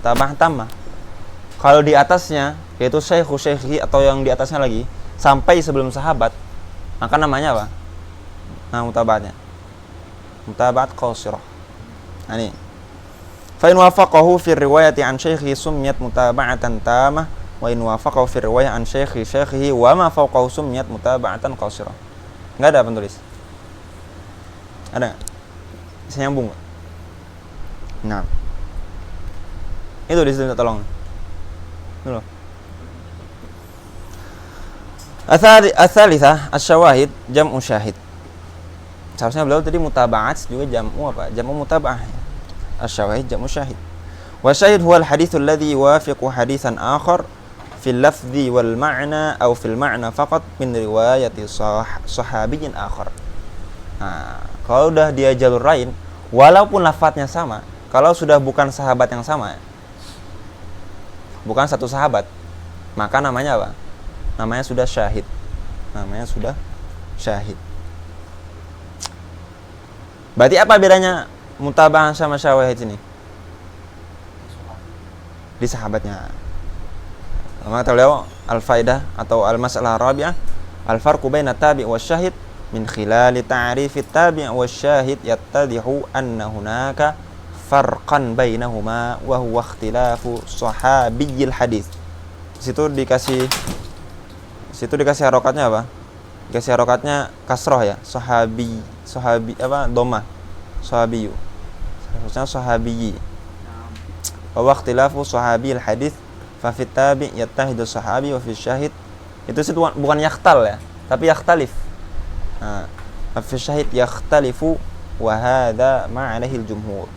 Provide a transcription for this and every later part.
mutaba'ah tammah. Kalau di atasnya, yaitu syekhi atau yang di atasnya lagi, sampai sebelum sahabat, maka namanya apa? Nah, mutaba'atnya mutaba'at qasirah. Nah, ini. Fa in wafaqahu fi riwayati an syekhi summiyat mutaba'atan tammah, wa in wafaqahu fi riwayah an syekhihi wa ma fawqahu summiyat mutaba'atan qasirah. Enggak ada penulis? Ada? Bisa nyambung enggak? Nah. Itu di situ tolong. Dulu. Ats-tsalitsah asy-syawahid jam'u syahid. Seharusnya beliau tadi mutaba'at juga jam'u apa? Jam'u mutaba'ah. Asy-syawahid jam'u syahid. Wa syahid huwa al-hadits alladhi yuwafiqu haditsan akhar fil lafzi wal ma'na aw fil ma'na faqat min riwayati sahabiyyin akhar. Nah, kalau udah dia jalur lain, walaupun lafadznya sama, kalau sudah bukan sahabat yang sama, bukan satu sahabat, maka namanya apa? Namanya sudah syahid. Namanya sudah syahid. Berarti apa bedanya mutaba'ah sama syawahid ini? Di sahabatnya. Maka beliau al-faidah atau al-mas'alah rabi'ah, al-farqu baina tabi' wa syahid min khilali ta'rif at-tabi' wa syahid yattadihu anna hunaka farqan bainahuma wa huwa ikhtilafu sahabiyil hadis. Situ dikasih harokatnya apa? Dikasih harokatnya kasroh ya, sahabi apa? Dhammah. Sahabiyu. Harusnya sahabiyyi. Wa huwa ikhtilafu sahabiyil hadis fa fit tabi' yattahidu sahabi wa fi syahid. Itu bukan yakhtal ya, tapi yakhtalif. Nah, fa fi syahid yakhtalifu wa hadza ma'anahil jumhur.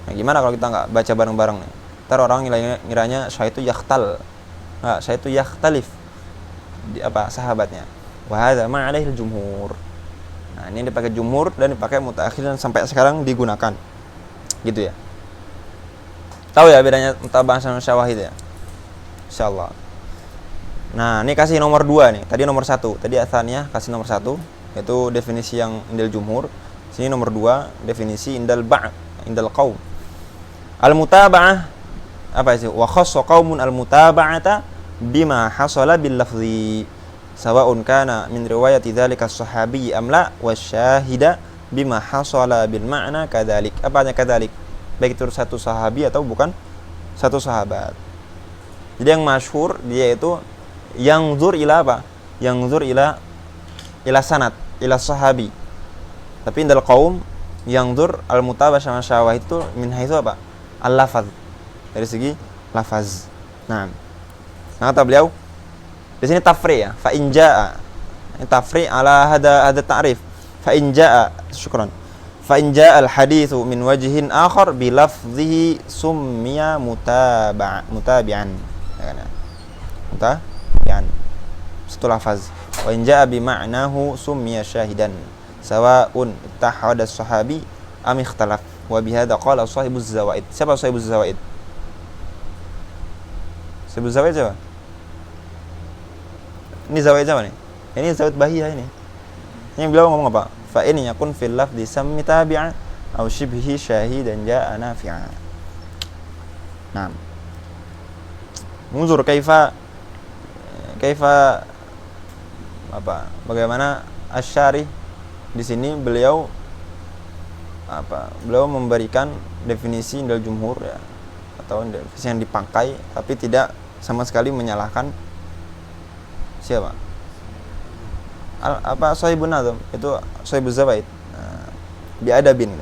Nah, gimana kalau kita nggak baca bareng-bareng nih? Ntar orang ngiranya syahid itu yakhtal. Nah, syahid itu yakhtalif. Di apa? Sahabatnya. Wa hadza ma'alaihi jumhur. Nah, ini dipakai jumhur dan dipakai mutaakhir dan sampai sekarang digunakan. Gitu ya. Tahu ya bedanya mutaba'ah sama syawahid ya? Insyaallah. Nah, ini kasih nomor 2 nih. Tadi nomor 1. Tadi atsaniyah kasih nomor 1, yaitu definisi yang indal jumhur. Sini nomor 2, definisi indal qaum. Al-mutaba'ah apa sih? Wa khassa qaumun al-mutaba'ata bima hasala bil lafzi sawa'un kana min riwayati dzalika as-sahabi am la wasyahida bima hasala bil ma'na kadzalik. Apanya kadzalik? Baik itu satu sahabi atau bukan satu sahabat. Jadi yang masyhur dia itu yang zur ila apa? Yang zur ila sanad, ila sahabi. Tapi indal qaum yang zur al-mutaba'ah sama syawahid itu min haitsu apa? Al-lafaz. Dari segi lafaz. Nah, kata beliau di sini tafri ya, fa in jaa. Ini tafri ala hada ta'rif. Fa in jaa, syukran. Fa in jaa al-haditsu min wajhin akhar bi lafzihi summiya mutabi'an. Ya kan? Mutabi'an. Satu lafaz. Wa in jaa bi ma'nahu summiya syahidan. Sawa'un ittahada as-sahabi am ikhtalaf. Wa bihadza qala sahibuz zawaid. Siapa sahibuz zawaid? Sahibuz zawaid siapa? Ini zawaid siapa nih? Ini zawaid bahiyah ini. Ini beliau ngomong apa? Fa in yakun fil lafzi sammi tabi'a aw shibhi syahidan ja'a nafi'a. Nah. Munzur kaifa apa? Bagaimana Asy-Syarih di sini beliau memberikan definisi indal jumhur ya, atau definisi yang dipakai tapi tidak sama sekali menyalahkan siapa? Sahibun nazm, itu sahibuz zawaid. Bi adabin.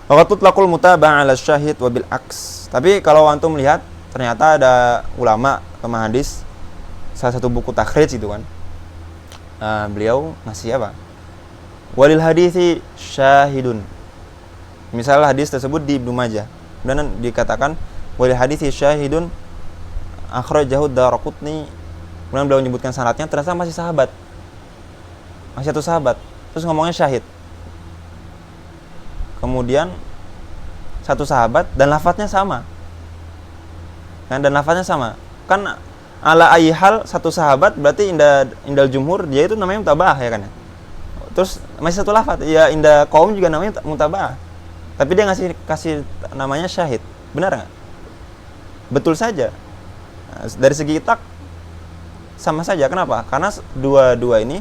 Wa tutlaqul mutaba'ah 'ala syahid wa bil aks. Tapi kalau antum melihat ternyata ada ulama ulama hadis, salah satu buku takhrij itu kan. Beliau ngasih apa? Walil hadisi syahidun. Misal hadis tersebut di Ibnu Majah, dan dikatakan walil hadisi syahidun akhrajahu Daraqutni. Kemudian beliau menyebutkan syaratnya, ternyata masih sahabat. Masih satu sahabat. Terus ngomongnya syahid. Kemudian satu sahabat dan lafadznya sama. Kan dan lafadznya sama. Kan ala ayyi hal satu sahabat berarti indal jumhur dia itu namanya mutaba'ah ya kan ya. Terus masih satu lafadz, ya inda qaum juga namanya mutaba'ah. Tapi dia kasih namanya syahid. Benar enggak? betul saja. Nah, dari segi tak sama saja. Kenapa? Karena dua-dua ini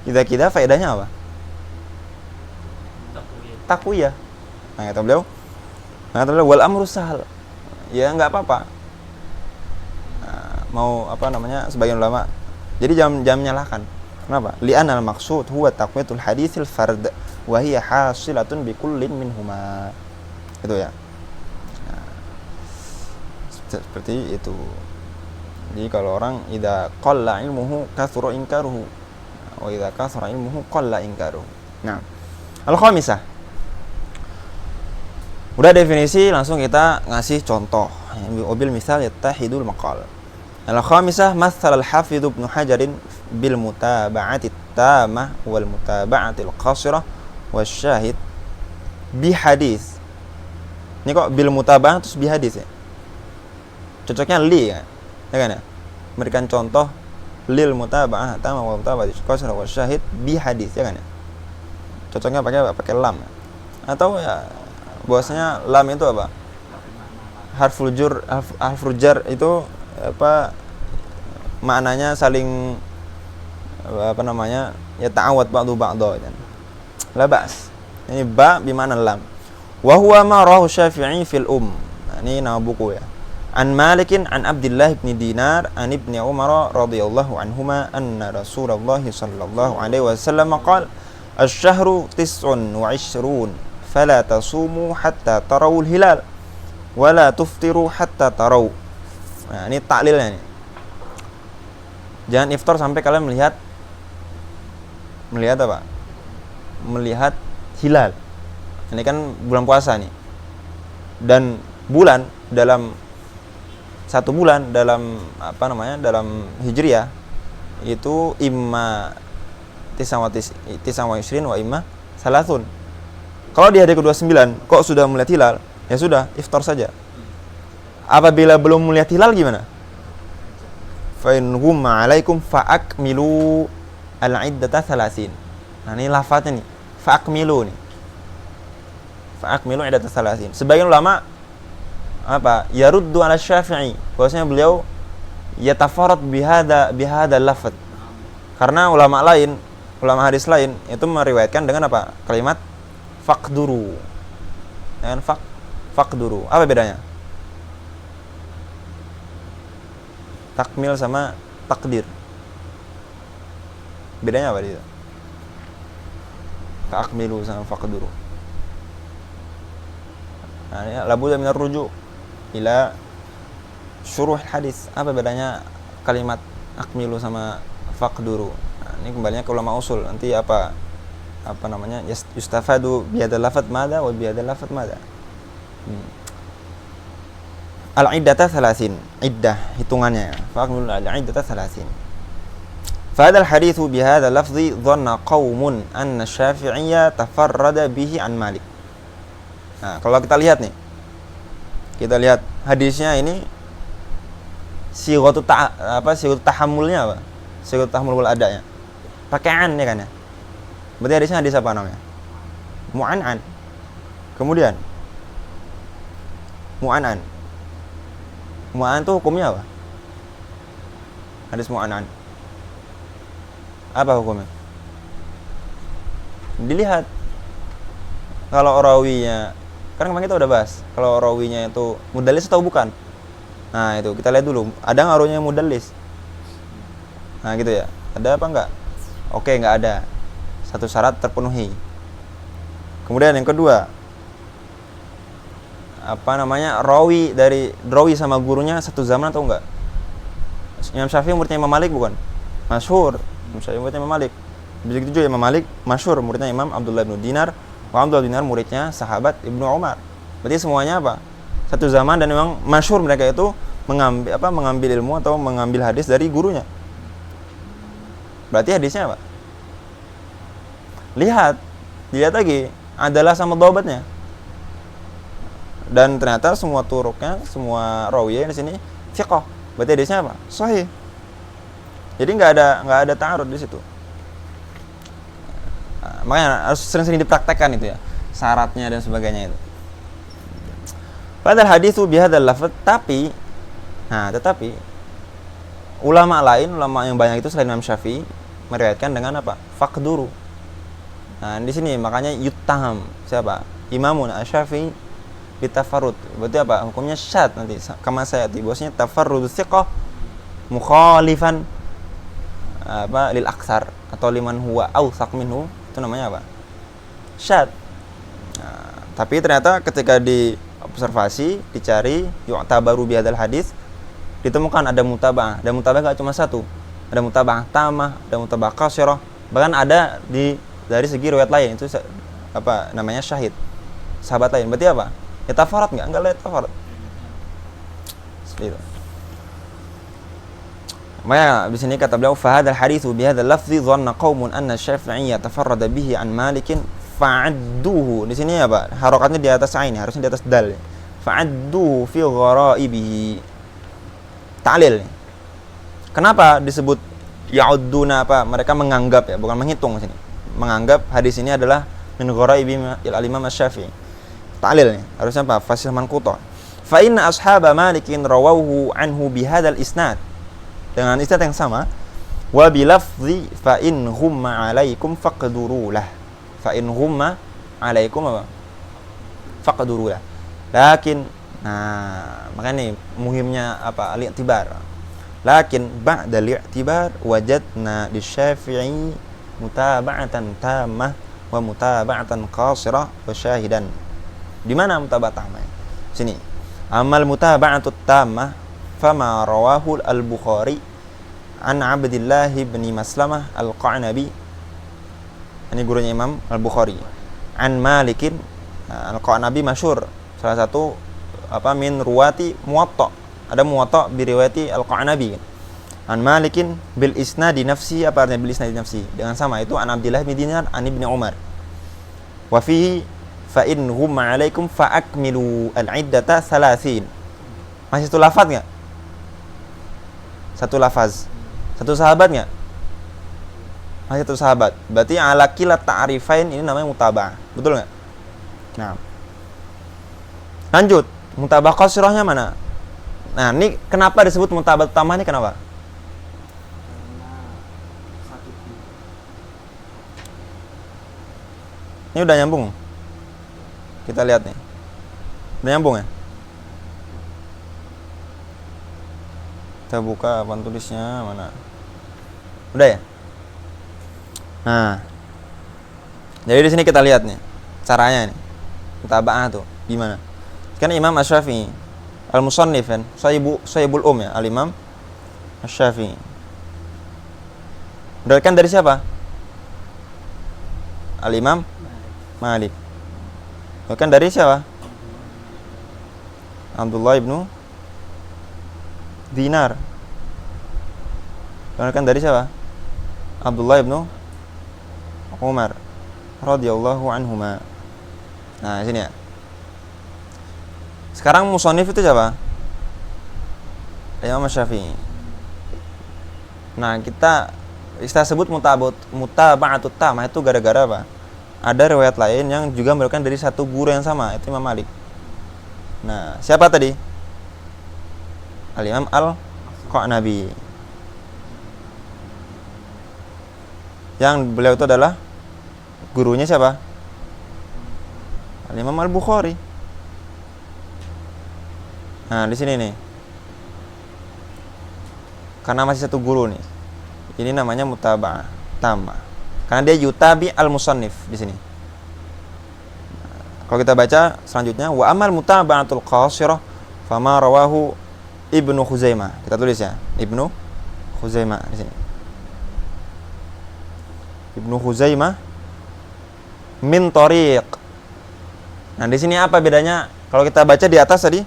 kita faedahnya apa? Takwiyah. Nah, kata beliau, wal amru sahal. Ya nggak apa-apa. Nah, mau apa namanya? Sebagian ulama. Jadi jangan menyalahkan. Kenapa? Li'anal maqsud huwa taqwiyatul haditsil fard wa hiya hasilatun bi kullin minhuma. Itu ya. Nah, seperti itu. Jadi kalau orang idza qalla ilmuhu kathura inkaruhu wa idza kathura ilmuhu qalla inkaruhu. Nah, al-khamisah. Udah definisi, langsung kita ngasih contoh. Wabil misal yattahidul maqal. Al-khamisah matsal al-hafidz Ibnu Hajarin bil mutaba'ati tamah wal mutaba'ati al-qasirah wasyahid bi hadis. Ini kok bil mutaba'ah terus bi hadis ya? Cocoknya li ya. Ya kan ya? Memberikan contoh lil mutaba'ah tamah wal mutaba'ati al-qasirah wasyahid bi hadis, ya kan ya? Cocoknya pakai lam. Atau ya bahwasanya lam itu apa? Harful jar itu apa maknanya saling apa namanya ya ta'awad ba'du ba'dha kan. La ba's. Ini ba bimana lam. Wa huwa ma rawahu Syafi'i fil Ini nama buku ya. An Malikin an Abdullah bin Dinar an Ibni Umar radhiyallahu anhuma anna Rasulullah sallallahu alaihi wasallam qala asy-syahru 29 fala tasumu hatta tarawul hilal wala tuftiru hatta taraw. Nah, ini taklilnya nih. Jangan iftar sampai kalian melihat apa? Melihat hilal. Ini kan bulan puasa nih. Dan bulan dalam satu bulan dalam apa namanya? Dalam Hijriah itu imma tisawat isrin wa imma salasun. Kalau di hari ke-29 kok sudah melihat hilal, ya sudah, iftar saja. Apabila belum melihat hilal gimana? Fa in ghumma 'alaikum fa'akmilu al-'iddata 30. Nah, ini lafadznya nih. Fa'akmilu nih. Fa'akmilu 'iddata 30. Sebagian ulama apa? Yaruddu 'ala Syafi'i. Bahwasanya beliau yatafarrad bihada lafadz. Karena ulama hadis lain itu meriwayatkan dengan apa? Kalimat faqduru. Dengan faqduru. Apa bedanya? Takmil sama takdir. Bedanya apa dia? Takmilu sama faqduru. Nah, ini labudda minar ruju' ila syuruh hadis. Apa bedanya kalimat akmilu sama faqduru? Nah, ini kembalinya ke ulama usul. Nanti apa namanya? Yustafadu bihadzal lafadz madza wa bihadzal lafadz madza. Al-iddata 30. Iddah hitungannya. Faqul al-iddata 30. Fahadal hadithu bihadzal lafzi dhanna qaumun anna Syafi'iyya tafarrada bihi an Malik. Nah, kalau kita lihat nih. Kita lihat hadisnya ini sighatu tahammulnya apa? Sighatu tahammul wal adanya. Pakai an ya kan ya. Berarti hadisnya hadis apa namanya? Mu'an'an. Kemudian Mu'an'an itu hukumnya apa? Hadis mu'an'an. Apa hukumnya? Dilihat. Kalau rawinya, kan kemarin kita udah bahas. Kalau rawinya itu mudallis atau bukan? Nah, itu kita lihat dulu. Ada nggak rawinya mudallis? Nah, gitu ya. Ada apa enggak? Oke, enggak ada. Satu syarat terpenuhi. Kemudian yang kedua, apa namanya, rawi sama gurunya satu zaman atau enggak? Imam Syafi'i muridnya Imam Malik bukan? Masyhur. Imam Syafi'i muridnya Imam Malik. Begitu juga Imam Malik masyhur muridnya Imam Abdullah bin Dinar. Abdullah bin Dinar muridnya sahabat Ibnu Umar. Berarti semuanya apa? Satu zaman dan memang masyhur mereka itu mengambil ilmu atau mengambil hadis dari gurunya. Berarti hadisnya apa? Lihat lagi adalah sama dhabatnya. Dan ternyata semua turuknya, semua rawinya di sini thiqah. Berarti hadisnya apa? Sahih. Jadi enggak ada ta'arud di situ. Nah, makanya harus sering-sering dipraktekkan itu ya, syaratnya dan sebagainya itu. Padahal haditsu bihadzal lafadz, tapi Nah, tetapi ulama lain, ulama yang banyak itu selain Imam Syafi'i meriwayatkan dengan apa? Faqduru. Nah, di sini makanya yuttaham siapa? Imamun Asy-Syafi'i bitafarrud. Berarti apa? Hukumnya syad nanti. Kama sayati bosnya tafarrud thiqah mukhalifan apa lil aksar atau liman huwa awsaq minhu, itu namanya apa? Syad. Nah, tapi ternyata ketika diobservasi, dicari yu'tabaru bihadzal hadis, ditemukan ada mutaba'ah. Dan mutaba'ah enggak cuma satu. Ada mutaba'ah tamah, ada mutaba'ah qasirah, bahkan ada dari segi riwayat lain itu apa namanya syahid. Sahabat lain. Berarti apa? Ya tafarat enggak? Enggak lah tafarat. Seperti itu. Maka di sini kata beliau fa hadzal haditsu bi hadzal lafzi dhanna qaumun anna Syafi'i tafarrada bihi an Malikin fa'adduhu. Di sini apa? Harokatnya di atas ain, harusnya di atas dal. Fa'adduhu fi gharaibihi. Ta'lil. Kenapa disebut ya'udduna apa? Mereka menganggap ya, bukan menghitung di sini. Menganggap hadis ini adalah min gharaibi al-Imam Asy-Syafi'i. Ta'lil nih, harusnya apa? Fasil manqutah. Fa inna ashaba Malikin rawahu anhu bi hadzal isnad. Dengan isnad yang sama, wa bi lafzi fa in humma 'alaikum faqdurulah. Fa in humma 'alaikum apa? Faqdurulah. Lakin makanya nih muhimnya apa? Al-i'tibar. Lakin ba'da al-i'tibar wajadna di-Syafi'i mutaba'atan tammah wa mutaba'atan qasirah wa syahidan. Di mana mutaba'ah tammah? Sini. Amal mutaba'atut tammah fama rawahu al-Bukhari an Abdullah bin Maslamah al-Qa'nabi. Ini gurunya Imam al-Bukhari. An Malikin al-Qa'nabi masyhur, salah satu apa min ruwati Muwatta. Ada Muwatta bi riwayati al-Qa'nabi. An Malikin bil isnadi nafsi, apa artinya bil isnadi nafsi? Dengan sama itu an Abdullah bin Dinar an Ibnu Umar. Wa fihi fa in hum 'alaikum fa akmilu al-iddata 30. Masih satu lafaz enggak? Satu lafaz. Satu sahabat enggak? Masih satu sahabat. Berarti ala kilat ta'rifain ini namanya mutaba'ah. Betul enggak? Nah. Lanjut, mutaba'ah qasirahnya mana? Nah, ini kenapa disebut mutaba'ah tamah ini kenapa? Ini udah nyambung. Kita lihat nih. Udah nyambung ya? Kita buka papan tulisnya mana? Udah ya? Nah. Jadi di sini kita lihat nih caranya nih. Mutaba'ah tuh gimana? Kan Imam Asy-Syafi'i Al-Musannif kan, Sahibul ya, Al-Imam Asy-Syafi'i. Berdasarkan dari siapa? Al-Imam Malik. Berdasarkan dari siapa? Abdullah ibnu Dinar. Berdasarkan dari siapa? Abdullah ibnu Umar radhiyallahu anhuma. Nah, sini ya. Sekarang musannif itu siapa? Imam Syafi'i. Nah, kita sebut mutaba'atut tamah itu gara-gara apa? Ada riwayat lain yang juga meriwayatkan dari satu guru yang sama, itu Imam Malik. Nah, siapa tadi? Al-Imam Al-Qa'nabi. Yang beliau itu adalah gurunya siapa? Al-Imam Al-Bukhari. Nah, di sini nih. Karena masih satu guru nih. Ini namanya mutaba'ah tamah. Karena dia yutabi al-musannif di sini. Kalau kita baca selanjutnya, wa amal mutaba'atul qasirah fama rawahu Ibnu Khuzaimah. Kita tulis ya, Ibnu Khuzaimah di sini. Ibnu Khuzaimah min tariq. Nah, di sini apa bedanya? Kalau kita baca di atas tadi,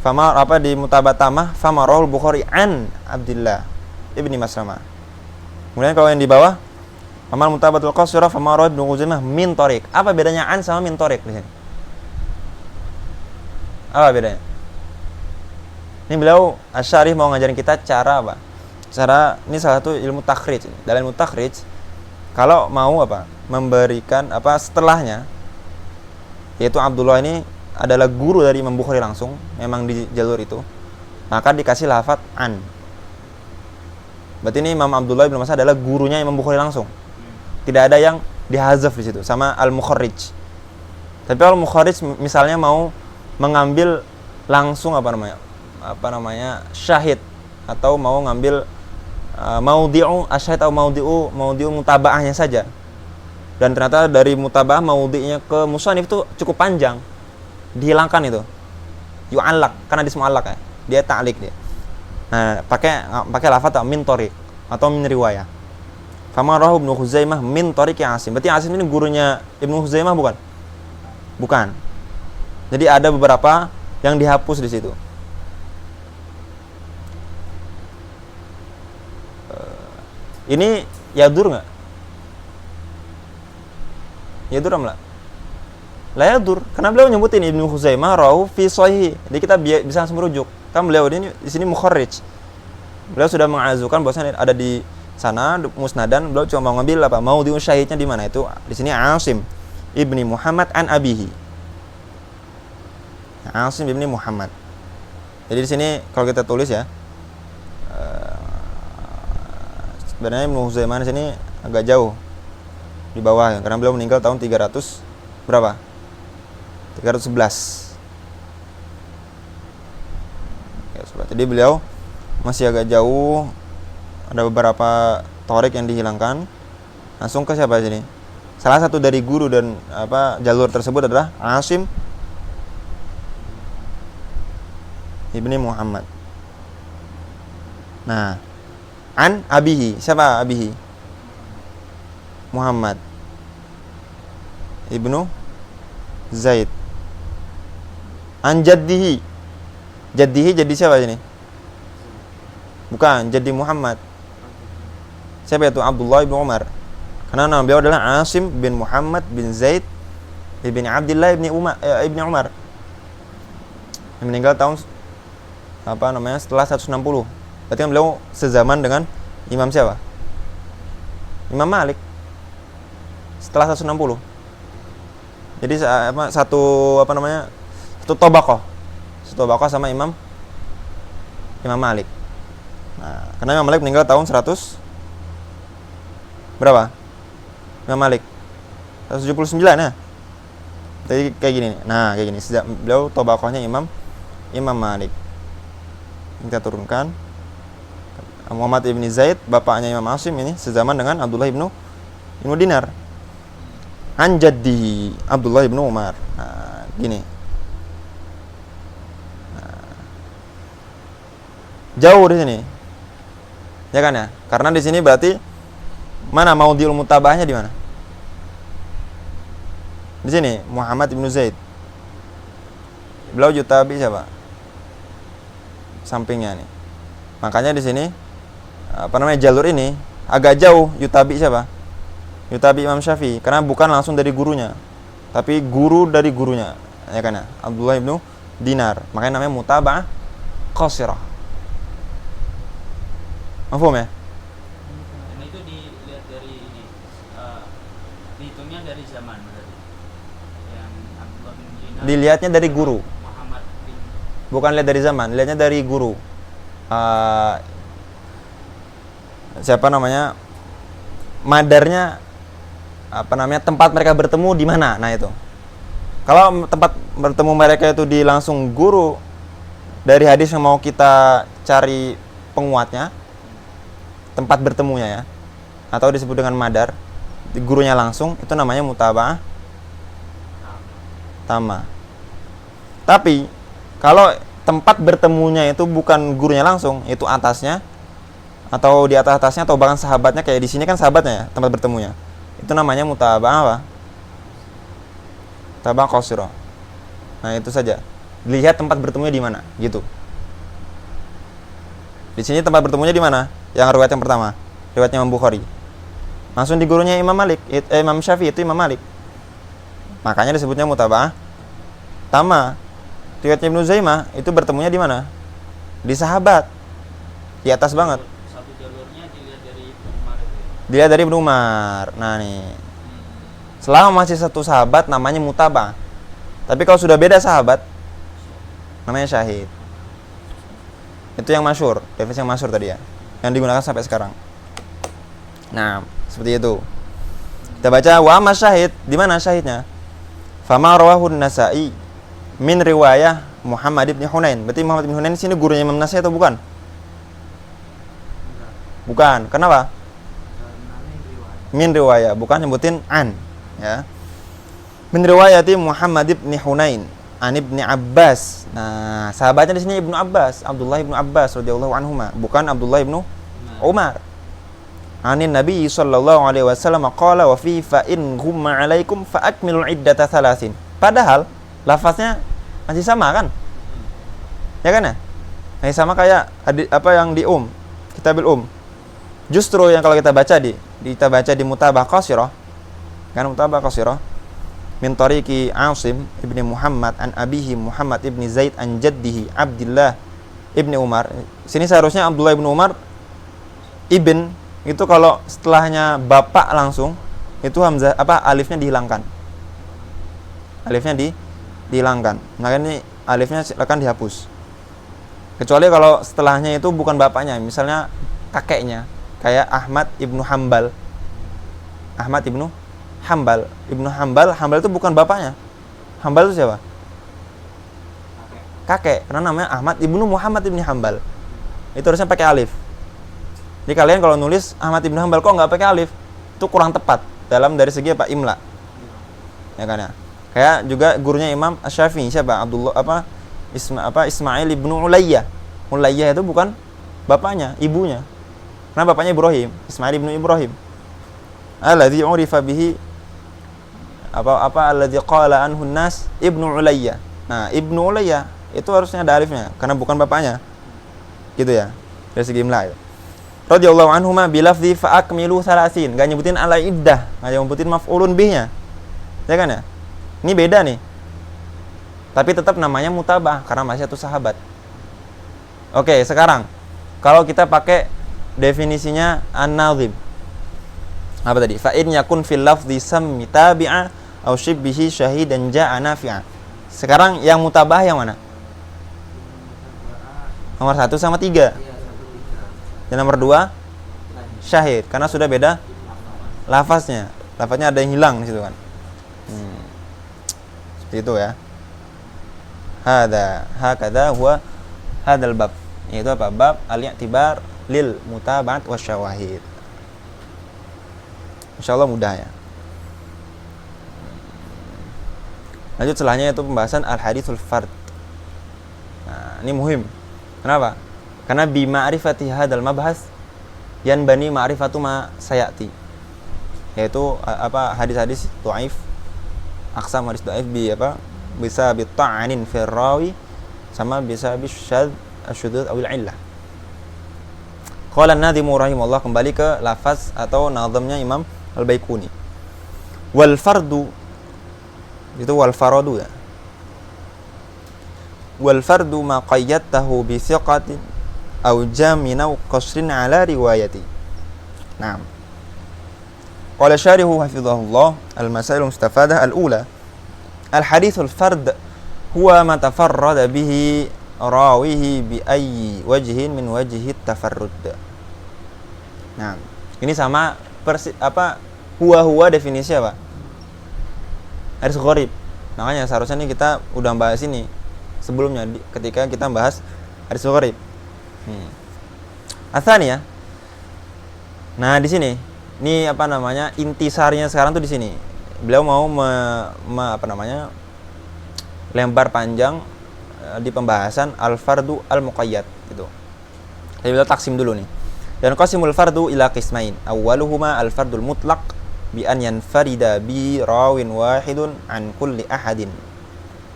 fama apa di mutaba'ah tamah, fama rawahul Bukhari an Abdullah ibni Maslamah. Kemudian kalau yang di bawah, amal mutaba'atul qasirah fama rawahu Ibnu Khuzaimah min tariq. Apa bedanya an sama min tariq di sini? Apa bedanya? Ini beliau Asy-Syarih mau ngajarin kita cara apa? Cara ini salah satu ilmu takhrij. Dalam ilmu takhrij, kalau mau apa? Memberikan apa setelahnya, yaitu Abdullah ini adalah guru dari Imam Bukhari langsung, memang di jalur itu. maka dikasih lafadz an. Berarti ini Imam Abdullah bin Mas'ud adalah gurunya Imam Bukhari langsung. Tidak ada yang dihazaf di situ sama al-mukharrij. Tapi kalau mukharrij misalnya mau mengambil langsung apa namanya syahid, atau mau ngambil maudhi'u asyahid atau maudhi'u mutabaahnya saja, dan ternyata dari mutabaah maudhi'nya ke musannif itu cukup panjang, dihilangkan itu yu'allaq, karena di mu'allaq ya, dia ta'liq dia. Nah, pakai lafaz min tariq atau min riwayah. Fama rahu Ibnu Khuzaimah min tariqi Asim. Berarti Asim ini gurunya Ibnu Khuzaimah bukan? Bukan. Jadi ada beberapa yang dihapus di situ. Ini yadur nggak? Yadur amla? La yadur, karena beliau nyebutin Ibnu Khuzaimah rahu fi sahih. Jadi kita bisa langsung merujuk. Kan beliau ini di sini mukharrij. Beliau sudah mengazukan bahwasanya ada di sana musnadan, beliau cuma mau ngambil apa? Mau syahidnya di mana? Itu di sini Asim ibni Muhammad an abihi. Asim ibni Muhammad. Jadi di sini kalau kita tulis ya, sebenarnya Ibnu Huzaimah di sini agak jauh di bawah ya, karena beliau meninggal tahun 300 berapa? 311. Jadi beliau masih agak jauh, ada beberapa torik yang dihilangkan. Langsung ke siapa sini? Salah satu dari guru dan jalur tersebut adalah Asim ibni Muhammad. Nah, an abihi, siapa abihi? Muhammad ibnu Zaid. An jaddihi. Jaddihi jadi siapa ini? Bukan, jadi Muhammad. Siapa itu? Abdullah bin Umar. Karena nama beliau adalah Asim bin Muhammad bin Zaid bin Abdullah bin Umar. Yang meninggal tahun setelah 160. Berarti kan beliau sezaman dengan Imam siapa? Imam Malik. Setelah 160. Jadi satu tabaqah. Satu tabaqah sama Imam Malik. Nah, karena Imam Malik meninggal tahun 100 berapa? Imam Malik 179 ya. Jadi kayak gini. Nah, kayak gini. Beliau tabaqahnya Imam Malik. Kita turunkan. Muhammad ibn Zaid, bapaknya Imam Asim ini sezaman dengan Abdullah ibnu Dinar. An jaddi Abdullah ibnu Umar. Nah, gini. Jauh di sini. Ya kan ya? Karena di sini berarti mana maudhi'ul mutabahnya di mana? Di sini Muhammad ibn Zaid. Beliau yutabi siapa? Sampingnya nih. Makanya di sini jalur ini agak jauh yutabi siapa? Yutabi Imam Syafi'i, karena bukan langsung dari gurunya, tapi guru dari gurunya, ya kan ya? Abdullah ibnu Dinar. Makanya namanya mutaba'ah qasirah. Mafhum ya? Dan itu dilihat dari ini, dihitungnya dari zaman berarti. Yang Abdullah bin Dinar. Dilihatnya dari guru. Muhammad bin. Bukan lihat dari zaman, lihatnya dari guru. Siapa namanya? Madarnya tempat mereka bertemu di mana? Nah itu. Kalau tempat bertemu mereka itu di langsung guru dari hadis yang mau kita cari penguatnya, tempat bertemunya ya, atau disebut dengan madar, di gurunya langsung, itu namanya mutaba'ah tama. Tapi kalau tempat bertemunya itu bukan gurunya langsung, itu atasnya atau di atasnya atau bahkan sahabatnya, kayak di sini kan sahabatnya ya tempat bertemunya, itu namanya mutaba'ah apa? Mutaba'ah qasirah. Nah itu saja, lihat tempat bertemunya di mana gitu. Di sini tempat bertemunya di mana? Yang riwayat yang pertama, riwayatnya Imam Bukhari, langsung di gurunya Imam Malik, Imam Syafi'i, itu Imam Malik. Makanya disebutnya mutaba'ah tama. Riwayatnya Ibnu Zaimah itu bertemunya di mana? Di sahabat, di atas banget. Satu jalurnya dilihat dari Ibnu Umar itu ya? Dilihat dari Ibnu Umar. Nah nih, selama masih satu sahabat namanya mutaba'ah. Tapi kalau sudah beda sahabat namanya syahid. Itu yang masyhur, definisi yang masyhur tadi ya, yang digunakan sampai sekarang. Nah, seperti itu. Kita baca wa amma syahid, di mana syahidnya? Fama rawahu an-Nasa'i min riwayah Muhammad ibn Hunain. Berarti Muhammad ibn Hunain sini gurunya Imam Nasa'i atau bukan? Bukan. Kenapa? Min riwayah, bukan nyebutin an, ya. Min riwayati Muhammad ibn Hunain an ibni Abbas. Nah, sahabatnya di sini Ibnu Abbas, Abdullah ibnu Abbas radhiyallahu anhuma, bukan Abdullah ibnu Umar. Anin Nabi sallallahu alaihi wasallam qala wa fi fa in humma alaikum fa akmilul iddata thalathin. Padahal lafaznya masih sama kan? Ya kan ya? Masih sama kayak apa yang di Kitabil Justru yang kalau kita baca di mutabah qasirah, kan mutabah qasirah min tariqi Asim ibni Muhammad an abihi Muhammad ibni Zaid an jaddihi Abdullah ibni Umar. Sini seharusnya Abdullah ibni Umar ibn, itu kalau setelahnya bapak langsung itu hamzah alifnya dihilangkan. Dihilangkan. Maka ini alifnya akan dihapus. Kecuali kalau setelahnya itu bukan bapaknya, misalnya kakeknya, kayak Ahmad ibnu Hambal. Ibnu Hambal itu bukan bapaknya. Hambal itu siapa? Kakek. Karena namanya Ahmad ibnu Muhammad ibnu Hambal. Itu harusnya pakai alif. Jadi kalian kalau nulis Ahmad ibnu Hambal kok nggak pakai alif, itu kurang tepat dari segi imla. Ya kan ya. Kayak juga gurunya Imam Asy-Syafi'i siapa? Ismail ibnu Ulayyah. Ulayyah itu bukan bapaknya, ibunya. Karena bapaknya Ibrahim, Ismail ibnu Ibrahim. Alladzi urifa bihi alladzi qala anhu an-nas ibnu Ulayyah. Nah, ibnu Ulayyah itu harusnya ada alifnya karena bukan bapaknya. Gitu ya. Dari segi imla. Radhiyallahu anhuma bi lafzi fa akmilu salasin. Enggak nyebutin ala iddah, enggak nyebutin maf'ulun bihnya. Ya kan ya? Ini beda nih. Tapi tetap namanya mutabah karena masih satu sahabat. Oke, sekarang kalau kita pakai definisinya an-nazim. Apa tadi? Fa in yakun fil lafzi sammi tabi'a aw shibbihi syahidan ja'a nafi'a. Sekarang yang mutabah yang mana? Nomor 1 sama 3. Dan nomor 2 syahid karena sudah beda lafaznya. Lafaznya ada yang hilang di situ kan. Seperti itu ya. Hakadha huwa hadzal bab. Yaitu apa? Bab al-i'tibar lil mutaba'at wasyawahid. Insyaallah mudah ya. Lanjut setelahnya itu pembahasan al-haditsul fard. Nah, ini muhim. Kenapa? Karena bi ma'rifati hadzal mabhas yanbani ma'rifatu ma sayati. Yaitu hadis-hadis dhaif, aqsam hadis dhaif bisa bi ta'anin fi rawi sama bisa bi syadz awil illah. Qala an-nadhimu rahimahullah, kembali ke lafaz atau nazamnya Imam Al-Baiquni. Wal fardu itu wal faradu ya. Wal fardu ma qayyadtahu bi thiqatin aw jamin aw qasrin ala riwayati. Naam. Qala syarihu hafizahullah al-masail mustafadah al-ula. Al-hadithul fard huwa ma tafarrada bihi rawihi bi ayyi wajhin min wajhi tafarrud. Nah, ini sama huwa definisi apa? Hadis gharib. Makanya seharusnya nih kita udah bahas ini sebelumnya ketika kita bahas hadis gharib. Atsani ya. Nah, di sini ini intisarinya sekarang tuh di sini. Beliau mau lempar panjang di pembahasan al-fardu al-muqayyad gitu. Jadi beliau taksim dulu nih. Dan qasimul fardu ila qismain. Awwaluhuma al-fardul mutlaq bi an yanfarida bi rawin wahidun an kulli ahadin.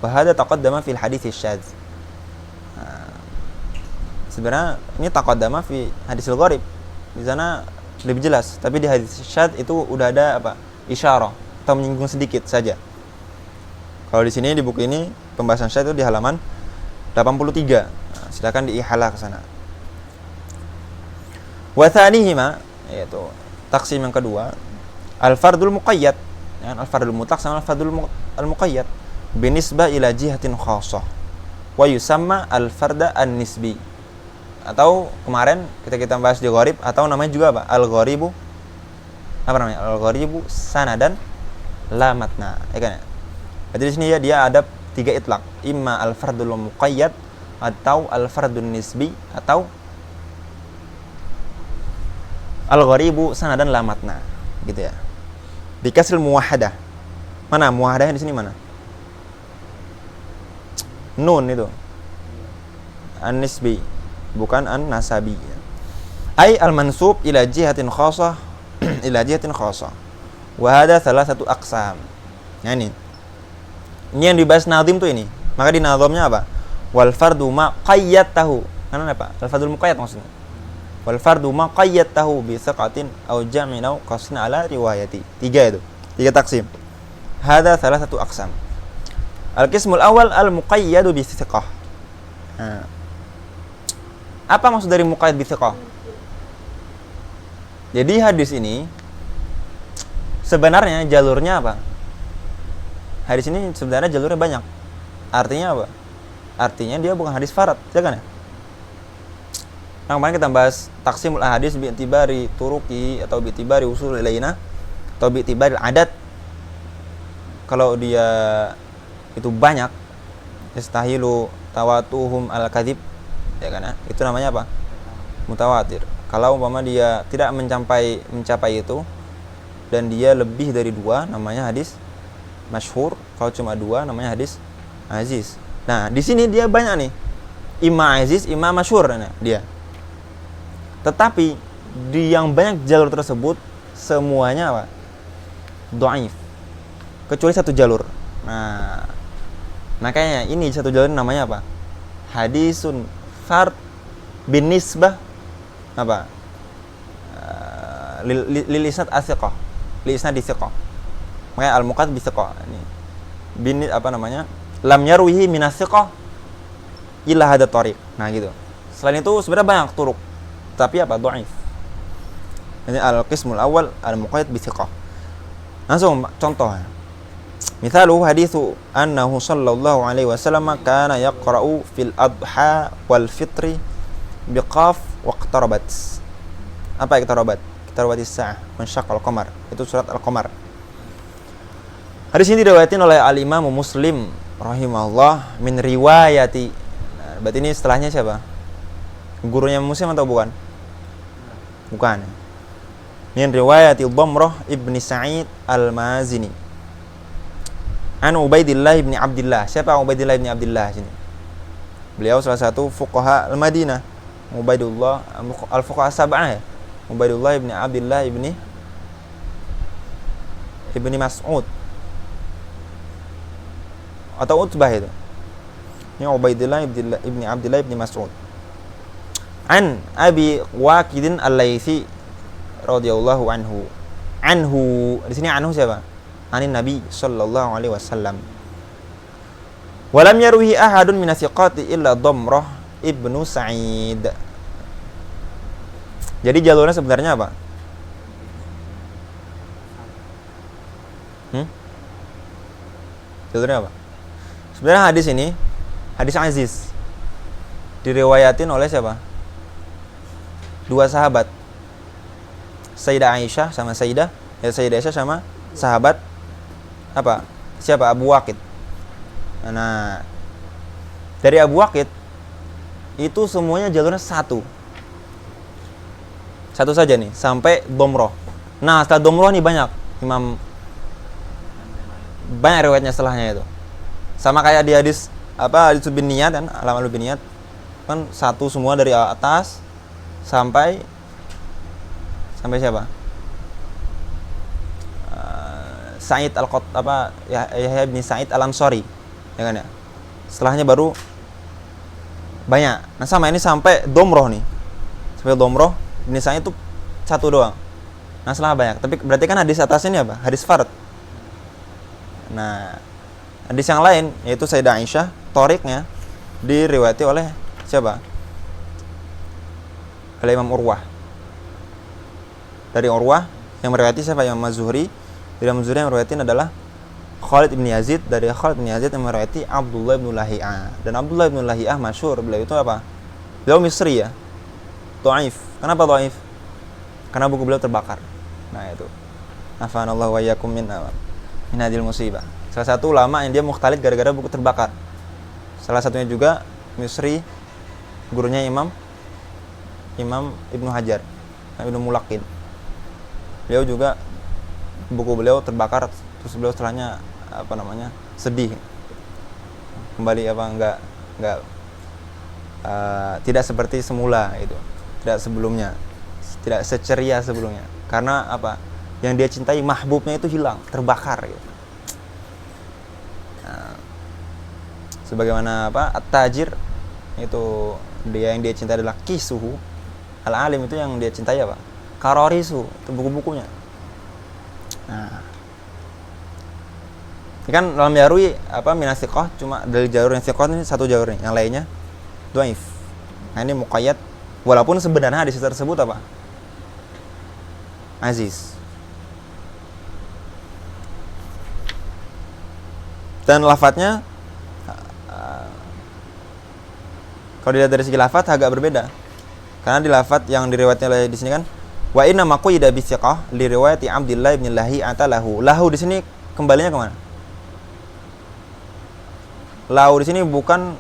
Wa hadha taqaddama fil hadits syadz. Sebenarnya ini taqaddama fi hadisil gharib. Di sana lebih jelas, tapi di hadits syadz itu udah ada isyarah atau menyinggung sedikit saja. Kalau di sini di buku ini pembahasan syadz itu di halaman 83. Nah, silakan diihalah ke sana. Wa tsanihima, yaitu taksim yang kedua, al-fardul muqayyad, ya, al-fardul mutlaq sama al-fardul al-muqayyad binisbah ila jihatin khassah wa yusamma al-farda an-nisbi. Atau kemarin kita bahas di gharib, atau namanya juga apa? Al-gharibu apa namanya? Al-gharibu sanadan la matna. Ya kan? Jadi di sini ya dia ada 3 itlaq. Imma al-fardul muqayyad, atau al-fardun nisbi, atau al-gharibu sanadan la matna. Gitu ya. Bi kasril muwahhadah. Mana muwahhadahnya di sini mana? Nun itu. An-nisbi, bukan an-nasabi. Ai al-mansub ila jihatin khassah ila jihatin khassah. Wa hadha thalathatu aqsam. Nah ini yang dibahas nazim tuh ini. Maka di nazamnya apa? Wal fardu ma qayyatahu. Karena apa? Al fardul muqayyad maksudnya. Wal fardu ma qayyatahu bi thiqatin aw jam'in aw qasrin ala riwayati. 3 itu. 3 taksim. Hadha thalathatu aqsam. Al-qismul awal al-muqayyadu bi thiqah. Nah. Apa maksud dari muqayyad bi thiqah? Jadi hadis ini sebenarnya jalurnya apa? Hadis ini sebenarnya jalurnya banyak. Artinya apa? Artinya dia bukan hadis farad, ya kan ya? Nah, kemarin kita bahas taksimul ahadis bi itibari turuki atau bi itibari usul ilaina atau bi itibari adat. Kalau dia itu banyak, istahilu tawatuhum al-kadzib, ya kan ya? Itu namanya apa? Mutawatir. Kalau umpama dia tidak mencapai itu dan dia lebih dari 2, namanya hadis masyhur. Kalau cuma 2, namanya hadis aziz. Nah, di sini dia banyak nih. Imma aziz, imma masyhur dia. Tetapi di yang banyak jalur tersebut semuanya apa? Dhaif. Kecuali 1 jalur. Nah, makanya ini 1 jalur namanya apa? Hadisun fard bin nisbah apa? Lil isnad as-thiqah. Li isnad as-thiqah. Makanya al-muqadd bi thiqah ini. Bin apa namanya? Lam yarwihi min as-thiqah illa hada tariq. Nah, gitu. Selain itu sebenarnya banyak turuk. Tapi apa? Dhaif. Ini al-qismul awal al-muqayyad bi thiqah. Langsung contoh. Misalu haditsu annahu sallallahu alaihi wasallam kana yaqra'u fil adha wal fitri biqaf waqtarabat. Apa iqtarabat? Iqtarabatis sa'ah wa syaqqal qamar. Itu surat Al-Qamar. Hadis ini diriwayatin oleh Al-Imam Muslim rahimahullah min riwayati. Nah, berarti ini setelahnya siapa? Gurunya Muslim atau bukan? Bukan. Min riwayati Dhamrah ibni Sa'id Al-Mazini. An Ubaidillah ibni Abdillah. Siapa Ubaidillah ibni Abdillah sini? Beliau salah satu fuqaha Al-Madinah. Ubaidullah al-fuqaha sab'ah ya. Ubaidullah ibni Abdillah ibni Mas'ud. Atau Utbah itu. Ini Ubaidillah ibni Abdillah ibni Mas'ud. An Abi Waqidin Al-Laitsi radhiyallahu anhu. Di sini anhu siapa? Anin Nabi sallallahu alaihi wasallam. Walam yarwihi ahadun min athiqati illa Dhamrah ibnu Sa'id. Jadi jalurnya sebenarnya apa? Jalurnya apa? Sebenarnya hadis ini hadis aziz. Diriwayatin oleh siapa? 2 sahabat. Sayyidah Aisyah sama Sayyidah Aisyah sama sahabat apa? Siapa? Abu Waqid. Nah, dari Abu Waqid itu semuanya jalurnya satu saja nih sampai Dhamrah. Nah, setelah Dhamrah nih banyak riwayatnya setelahnya itu. Sama kayak di hadis hadis bin niyat kan, alamal bin niyat kan satu semua dari atas sampai siapa? Sa'id Yahya bin Sa'id Al-Ansari, ya kan ya. Setelahnya baru banyak. Nah, sama ini sampai Dhamrah nih. Sampai Dhamrah bin Sa'id itu satu doang. Nah, setelah banyak. Tapi berarti kan hadis atasnya ini apa? Hadis fard. Nah, hadis yang lain yaitu Sayyidah Aisyah, thoriqnya diriwayati oleh siapa? Oleh Imam Urwah. Dari Urwah yang meriwayati siapa? Imam Az-Zuhri. Dari Imam Az-Zuhri yang meriwayatin adalah Khalid bin Yazid. Dari Khalid bin Yazid yang meriwayati Abdullah bin Lahiyah. Dan Abdullah bin Lahiyah masyhur, beliau itu apa? Beliau Misri ya. dhaif. Kenapa dhaif? Karena buku beliau terbakar. Nah itu. Afanallahu wa iyyakum min hadil musibah. Salah satu ulama yang dia mukhtalid gara-gara buku terbakar. Salah satunya juga Misri, gurunya Imam Ibnu Hajar, Ibnu Mulaqin. Beliau juga buku beliau terbakar, terus beliau setelahnya sedih. Kembali tidak seperti semula itu. Tidak sebelumnya. Tidak seceria sebelumnya. Karena apa? Yang dia cintai mahbubnya itu hilang, terbakar gitu. Nah, sebagaimana At-Tajir itu dia yang dia cintai adalah kisuhu. Al-alim itu yang dia cintai apa? Karorisu, itu buku-bukunya. Nah, ini kan dalam Yarwi minasiqah cuma dari jalur yang siqah ini satu jalur nih, yang lainnya dhaif. Nah, ini muqayyad walaupun sebenarnya hadis tersebut apa? Aziz. Dan lafadznya kalau dilihat dari segi lafadz agak berbeda. Karena di lafadz yang diriwayatkan oleh di sini kan wa inna maqayyida bi thiqah li riwayati Abdullah bin Lahi'ata lahu. Lahu di sini kembalinya ke mana? Lahu di sini bukan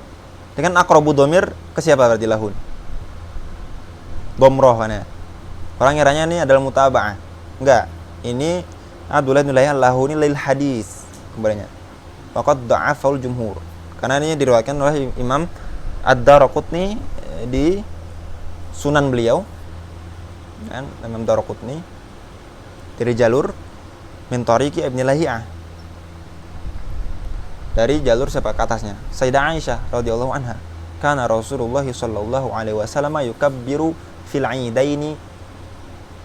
dengan aqrabu dhamir ke siapa berarti lahun? Dhamrah kan ya. Orang ngiranya ini adalah mutaba'ah. Enggak. Ini Abdullah bin Lahi'ah lahu ini lil hadis kembalinya. Waqad dha'afaul jumhur. Karena ini diriwayatkan oleh Imam Ad-Daraqutni di Sunan beliau. Kan Imam Daraqutni dari jalur min tariqi Ibnu Lahi'ah. Dari jalur siapa ke atasnya? Sayyidah Aisyah radhiyallahu anha. Kana Rasulullah sallallahu alaihi wasallam yukabbiru fil 'idaini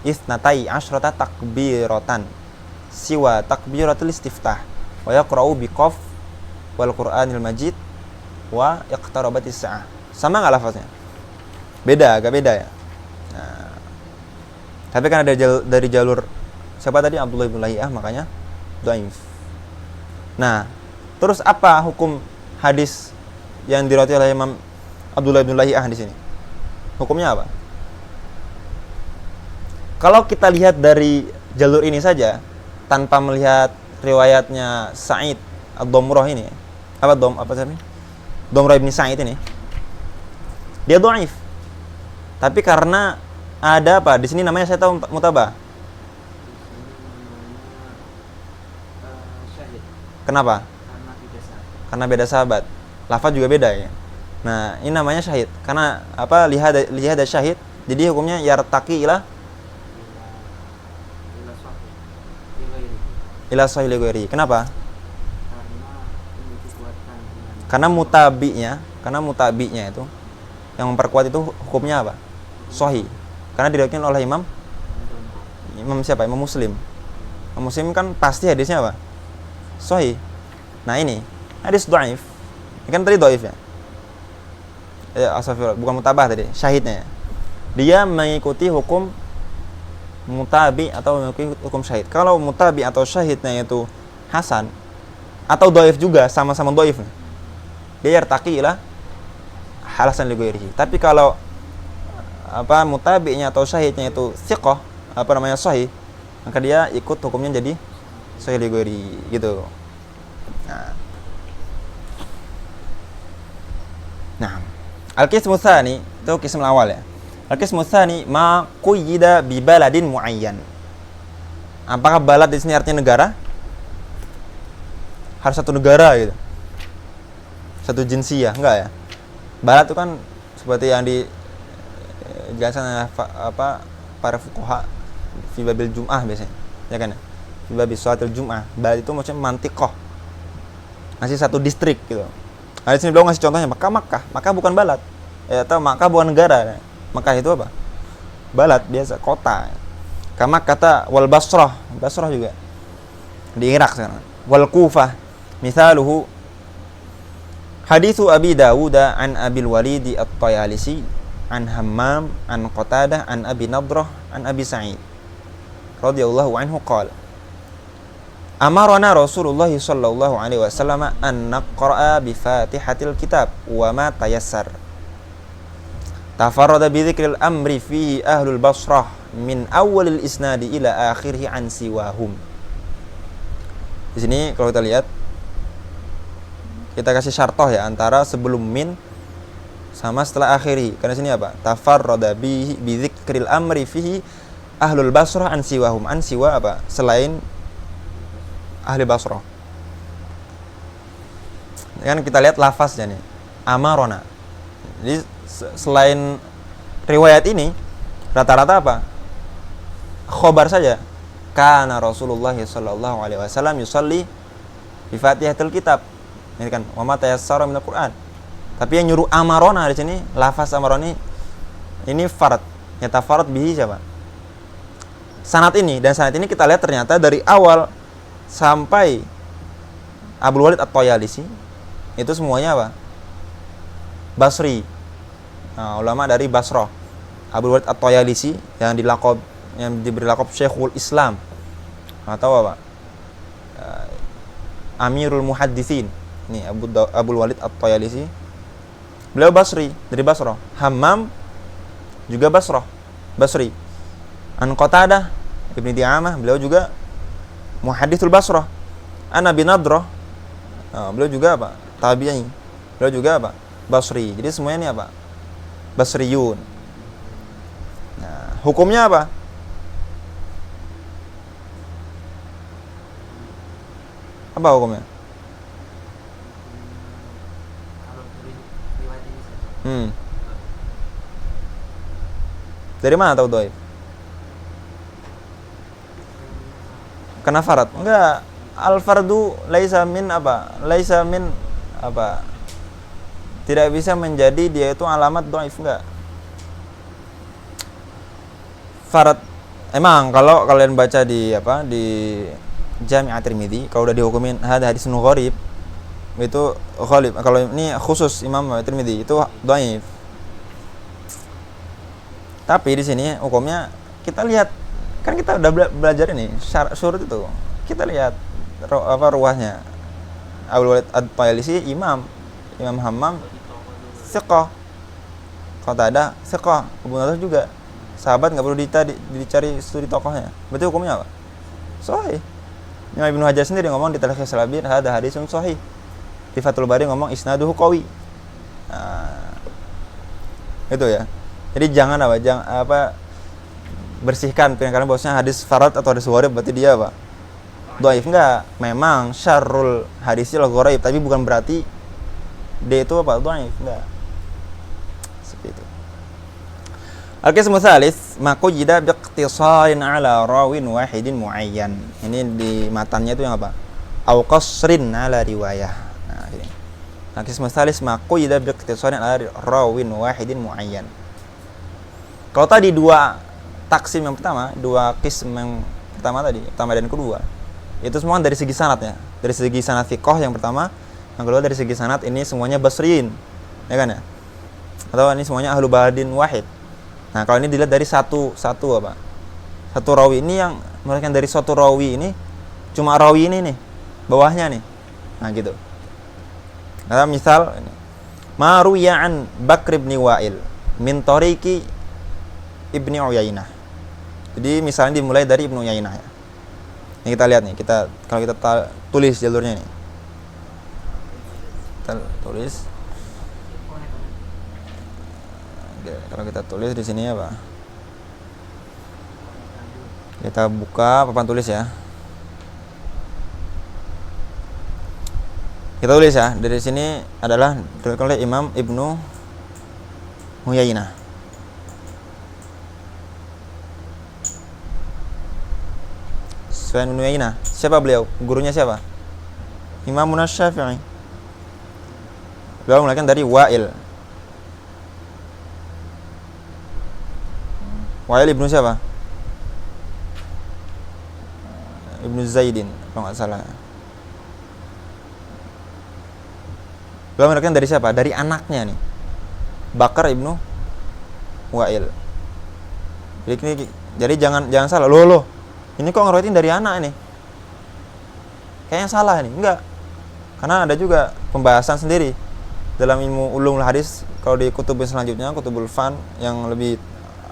isnatai asyrata takbiratan siwa takbiratul istiftah wa yaqra'u biqaf wal Qur'anil Majid wa iqtarabatis sa'ah. Sama enggak lafaznya? Beda, agak beda ya. Nah, tapi karena dari jalur siapa tadi Abdullah bin Lahi'ah makanya dhaif. Nah, terus apa hukum hadis yang diriwayatkan oleh Imam Abdullah bin Lahi'ah di sini? Hukumnya apa? Kalau kita lihat dari jalur ini saja tanpa melihat riwayatnya Sa'id Ad-Damrah ini, Damrah bin Sa'id ini, dia dhaif. Tapi karena ada apa? Di sini namanya saya tahu mutabah. Syahid. Kenapa? Karena beda sahabat. Lafaz juga beda ya. Nah, ini namanya syahid. Karena apa? Lihat ada syahid. Jadi hukumnya yartaqi ila sahih ghairi. Kenapa? Karena mutabi'nya itu yang memperkuat itu hukumnya apa? Sahih. Karena diriwayatkan oleh Imam siapa? Imam Muslim. Imam Muslim kan pasti hadisnya apa? Sahih. Nah, ini hadis dhaif. Ini kan tadi dhaif ya. Astagfirullah, bukan mutabah tadi, syahidnya. Dia mengikuti hukum mutabi atau mengikuti hukum syahid. Kalau mutabi atau syahidnya itu hasan atau dhaif juga, sama-sama dhaif, dia yartaqi ila halasan li ghairihi. Tapi kalau mutabi'nya atau syahidnya itu thiqah, sahih, maka dia ikut hukumnya jadi sahih li ghairi gitu. Nah, al-qismu tsani itu qism awal ya. Al-qismu tsani ma quyida bi baladin muayyan. Apakah balad di sini artinya negara? Harus satu negara gitu. Satu jinsiyah, enggak ya? Balad itu kan seperti yang dijelaskan oleh para fuqaha fi babil jum'ah biasanya. Ya kan ya? Fi babil shalatil jum'ah. Balad itu maksudnya mantiqah. Masih satu distrik gitu. Nah, di sini belum ngasih contohnya Makkah bukan balad. Ya, atau Makkah bukan negara. Makkah itu apa? Balad biasa, kota. Kama kata wal Basrah juga di Irak sekarang. Wal Kufah misaluhu haditsu Abi Dawud an Abil Walid At-Tayalisi an Hammam an Qatadah an Abi Nadrah an Abi Sa'id radhiyallahu anhu qala amarana Rasulullah sallallahu alaihi wasallam an naqra'a bi Fatihatil kitab wa ma tayassar. tafarrada bi dzikril amri fihi ahlul Basrah min awwalil isnadi ila akhirih an siwahum. Di sini kalau kita lihat, kita kasih syartoh ya antara sebelum min sama setelah akhiri. Karena sini apa? Tafarrada bi dzikril amri fihi ahlul Basrah an siwahum. An siwa apa? Selain ahli Basrah. Kan kita lihat lafaznya nih. Amarona. Jadi selain riwayat ini rata-rata apa? Khobar saja. Kana Rasulullah sallallahu alaihi wasallam yusalli bi Fatihatil Kitab. Ini kan wa ma tayassara minal Qur'an. Tapi yang nyuruh amarona di sini, lafaz amaroni ini farad. Nyata farad bihi siapa? Sanad ini, dan sanad ini kita lihat ternyata dari awal sampai Abul Walid At-Tayalisi itu semuanya apa? Basri. Nah, ulama dari Basrah. Abul Walid At-Tayalisi yang diberi lakop Syekhul Islam atau apa? Amirul Muhadditsin. Ini Abul Walid At-Tayalisi. Beliau Basri, dari Basrah. Hammam juga Basri. An Qatadah Ibnu Di'amah, beliau juga muhadditsul Basrah. An Abi Nadrah, beliau juga apa? Tabi'i. Beliau juga apa? Basri. Jadi semuanya ini apa? Basriyun. Nah, hukumnya apa? Apa hukumnya? Dari mana tahu dhaif? Karena farad? Enggak. Al-fardu laisa min apa? Laisa min apa? Tidak bisa menjadi dia itu alamat dhaif, enggak. Farad emang kalau kalian baca di apa? Di Jami' At-Tirmidzi, kalau udah dihukumin hadis gharib itu ghalib. Kalau ini khusus Imam At-Tirmidzi itu dhaif. Tapi di sini hukumnya kita lihat, kan kita udah belajar ini syurut itu. Kita lihat ruwahnya. Abul Walid At-Tayalisi Imam Hammam thiqah. Qatadah thiqah. Abu Nadrah juga sahabat, enggak perlu dicari studi tokohnya. Berarti hukumnya apa? Sahih. Imam Ibnu Hajar sendiri ngomong di Talkhis Al-Habir, hadza hadisun sahih. Di Fathul Bari ngomong isnaduhu qawi. Nah, itu ya. Jadi jangan bersihkan pikiran bahwasanya hadis farad atau hadis gharib berarti dia apa? Dhaif. Enggak. Memang syarrul hadisil gharib, tapi bukan berarti dia itu apa? Dhaif. Enggak. Seperti itu. Al-qismu tsalits maqyida biiqtisarin ala rawin wahidin muayyan. Ini di matanya itu yang apa? Au qasrin ala riwayah. Nah, ini. Al-qismu tsalits maqyida biiqtisarin ala rawin wahidin muayyan. Kalau tadi dua taksim yang pertama, dua qism yang pertama tadi, pertama dan kedua, itu semua dari segi sanadnya. Dari segi sanad thiqah yang pertama, yang kedua dari segi sanad ini semuanya basriyin. Ya kan ya? Atau ini semuanya ahlu baladin wahid. Nah, kalau ini dilihat dari satu apa? Satu rawi ini yang meriwayatkan dari satu rawi ini cuma rawi ini nih, bawahnya nih. Nah, gitu. Nah, misal ini. Ma ruwiya an Bakr bin Wa'il min tariqi Ibnu Uyainah. Jadi misalnya dimulai dari Ibnu Uyainah ya. Ini kita lihat nih, kalau kita tulis jalurnya nih. Kita tulis. Oke, kalau kita tulis di sini apa? Kita buka papan tulis ya. Kita tulis ya, dari sini adalah diriwayatkan oleh Imam Ibnu Uyainah. Sufyan bin Uyainah. Siapa beliau? Gurunya siapa? Imam Syafi'i. Beliau melakukan dari Wa'il. Wa'il ibnu siapa? Ibnu Zaidin, kalau nggak salah. Beliau melakukan dari siapa? Dari anaknya nih, Bakar ibnu Wa'il. Jadi jangan salah. Loh. Ini kok ngeriwayatin dari anak ini? Kayaknya salah nih. Enggak. Karena ada juga pembahasan sendiri dalam ilmu ulumul hadis kalau di kutubun selanjutnya, kutubul fan yang lebih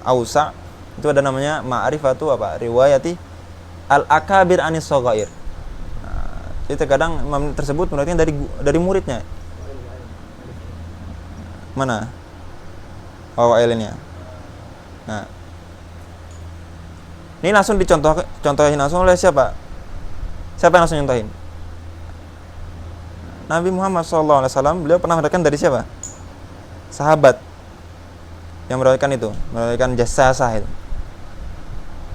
ausa, itu ada namanya ma'rifatu apa? Riwayati al-akabir anis shaghair. Nah, jadi terkadang imam tersebut menurutnya dari muridnya. Mana? Wailnya. Nah, ini langsung contohin langsung oleh siapa? Siapa yang langsung nyontohin? Nabi Muhammad SAW. Beliau pernah meriwayatkan dari siapa? Sahabat yang meriwayatkan itu, meriwayatkan jasa sahil.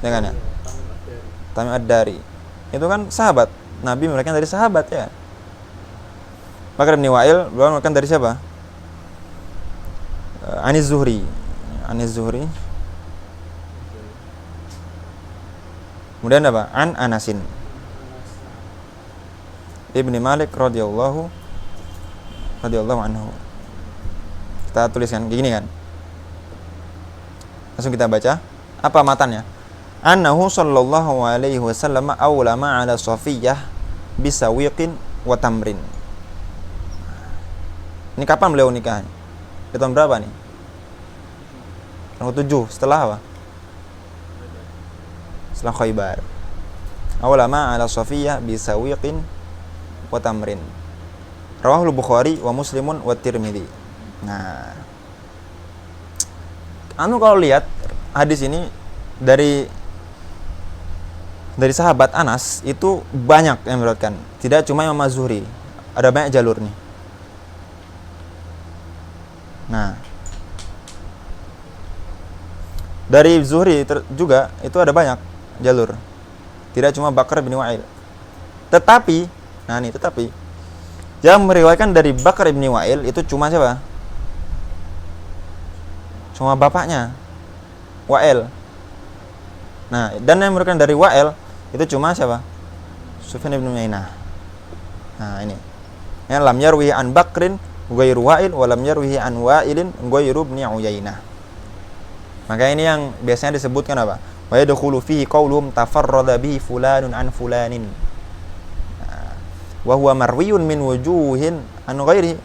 Ya kan ya? Tamim ad-Dari. Itu kan sahabat. Nabi meriwayatkan dari sahabat ya. Bakar bin Wa'il beliau meriwayatkan dari siapa? Anis Zuhri. Kemudian apa? An Anasin Ibni Malik radhiyallahu anhu. Kita tuliskan kayak gini kan. Langsung kita baca. Apa matannya? Annahu sallallahu alaihi wasallam awlama ala Safiyyah bisawiqin wa tamrin. Ini kapan beliau nikah? Di tahun berapa nih? Tahun 7 setelah apa? Setelah Khaybar. Awlama ala Safiyyah bisawiqin wa tamrin. Rawahul Bukhari wa Muslimun wa Tirmidzi. Nah, kalau lihat hadis ini dari sahabat Anas itu banyak yang meriwayatkan. Tidak cuma Imam Az-Zuhri, ada banyak jalur nih. Nah, dari Zuhri juga itu ada banyak jalur. Tidak cuma Bakar bin Wa'il. Tetapi yang meriwayatkan dari Bakar bin Wa'il itu cuma siapa? Cuma bapaknya, Wa'il. Nah, dan yang meriwayatkan dari Wa'il itu cuma siapa? Sufyan bin Uyainah. Nah, ini. Yang lam yarwihi an Bakrin ghairu Wa'il wa lam yarwihi an Wa'ilin ghairu bin Uyainah. Maka ini yang biasanya disebutkan apa? Wa yadkhulu fihi qaulum tafarrada bihi fulanun an fulanin. Wa huwa marwiyun min wujuhin an ghairihi.